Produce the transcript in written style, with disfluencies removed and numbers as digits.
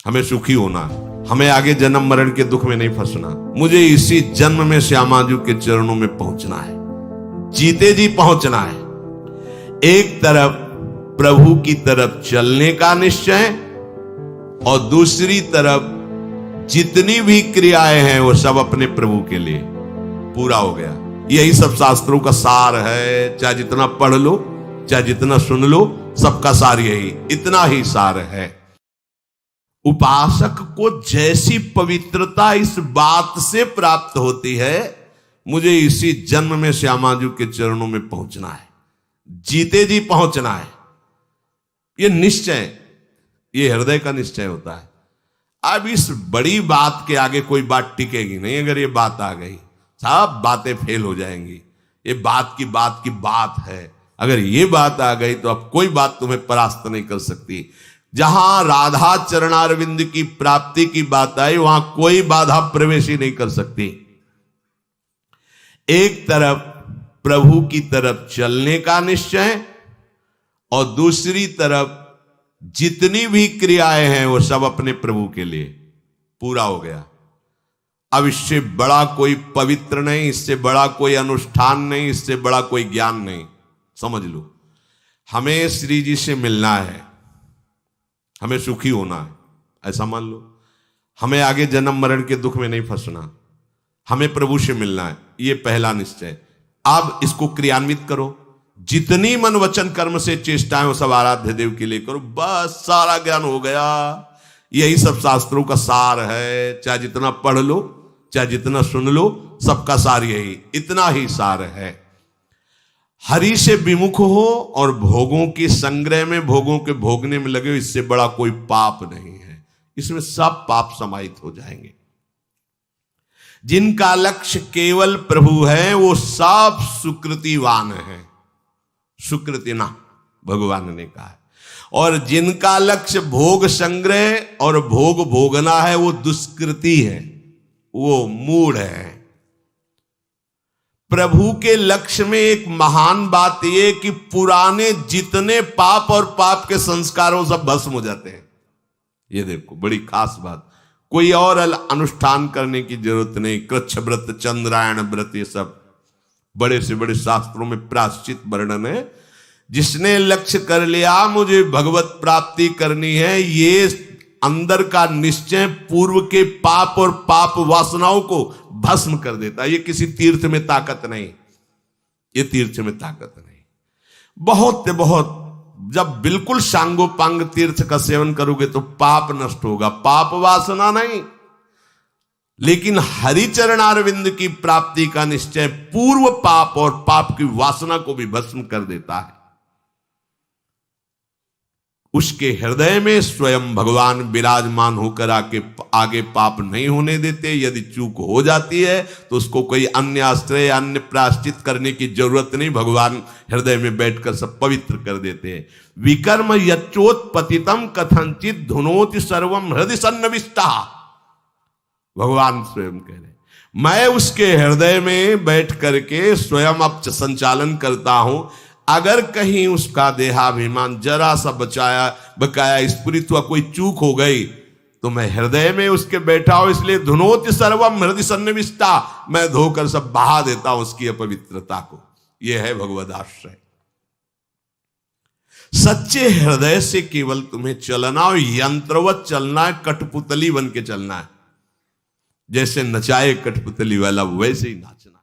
हमें सुखी होना है, हमें आगे जन्म मरण के दुख में नहीं फंसना। मुझे इसी जन्म में श्यामाजू के चरणों में पहुंचना है, जीते जी पहुंचना है। एक तरफ प्रभु की तरफ चलने का निश्चय और दूसरी तरफ जितनी भी क्रियाएं हैं वो सब अपने प्रभु के लिए पूरा हो गया। यही सब शास्त्रों का सार है। चाहे जितना पढ़ लो, चाहे जितना सुन लो, सबका सार यही, इतना ही सार है। उपासक को जैसी पवित्रता इस बात से प्राप्त होती है, मुझे इसी जन्म में श्यामाजू के चरणों में पहुंचना है, जीते जी पहुंचना है। ये निश्चय, ये हृदय का निश्चय होता है। अब इस बड़ी बात के आगे कोई बात टिकेगी नहीं। अगर ये बात आ गई, सब बातें फेल हो जाएंगी। ये बात की बात है। अगर ये बात आ गई तो अब कोई बात तुम्हें परास्त नहीं कर सकती। जहां राधा चरणारविंद की प्राप्ति की बात आई, वहां कोई बाधा प्रवेश ही नहीं कर सकती। एक तरफ प्रभु की तरफ चलने का निश्चय और दूसरी तरफ जितनी भी क्रियाएं हैं वो सब अपने प्रभु के लिए पूरा हो गया। अब इससे बड़ा कोई पवित्र नहीं, इससे बड़ा कोई अनुष्ठान नहीं, इससे बड़ा कोई ज्ञान नहीं। समझ लो, हमें श्री जी से मिलना है, हमें सुखी होना है, ऐसा मान लो। हमें आगे जन्म मरण के दुख में नहीं फंसना, हमें प्रभु से मिलना है, ये पहला निश्चय। अब इसको क्रियान्वित करो। जितनी मन वचन कर्म से चेष्टाएं वो सब आराध्य देव के लिए करो, बस सारा ज्ञान हो गया। यही सब शास्त्रों का सार है। चाहे जितना पढ़ लो, चाहे जितना सुन लो, सबका सार यही, इतना ही सार है। हरि से विमुख हो और भोगों की संग्रह में, भोगों के भोगने में लगे हो, इससे बड़ा कोई पाप नहीं है। इसमें सब पाप समाहित हो जाएंगे। जिनका लक्ष्य केवल प्रभु है वो सब सुकृतिवान है। सुकृति ना भगवान ने कहा है। और जिनका लक्ष्य भोग संग्रह और भोग भोगना है वो दुष्कृति है, वो मूढ़ है। प्रभु के लक्ष्य में एक महान बात यह कि पुराने जितने पाप और पाप के संस्कारों सब भस्म हो जाते हैं। ये देखो बड़ी खास बात। कोई और अनुष्ठान करने की जरूरत नहीं। कृच्छ व्रत, चंद्रायण व्रत, ये सब बड़े से बड़े शास्त्रों में प्रायश्चित वर्णन है। जिसने लक्ष्य कर लिया मुझे भगवत प्राप्ति करनी है, ये अंदर का निश्चय पूर्व के पाप और पाप वासनाओं को भस्म कर देता है। ये किसी तीर्थ में ताकत नहीं, ये तीर्थ में ताकत नहीं। बहुत जब बिल्कुल सांगोपांग तीर्थ का सेवन करोगे तो पाप नष्ट होगा, पाप वासना नहीं। लेकिन हरिचरणारविंद की प्राप्ति का निश्चय पूर्व पाप और पाप की वासना को भी भस्म कर देता है। उसके हृदय में स्वयं भगवान विराजमान होकर आगे पाप नहीं होने देते। यदि चूक हो जाती है तो उसको कोई अन्य आश्रय, अन्य प्रायश्चित करने की जरूरत नहीं। भगवान हृदय में बैठकर सब पवित्र कर देते हैं। विकर्म यच्चोत्पतितम कथंचित धुनोति सर्वम हृदय सन्नविष्टा। भगवान स्वयं कह रहे, मैं उसके हृदय में बैठ करके स्वयं अब संचालन करता हूं। अगर कहीं उसका देहाभिमान जरा सा बकाया स्फुरित हुआ, कोई चूक हो गई, तो मैं हृदय में उसके बैठा हूं। इसलिए धुनोति सर्वम हृदय सन्निविष्टा, मैं धोकर सब बहा देता हूं उसकी अपवित्रता को। यह है भगवदाश्रय। सच्चे हृदय से केवल तुम्हें चलना और यंत्रवत चलना है, कठपुतली बन के चलना है। जैसे नचाए कठपुतली वाला वैसे ही नाचना।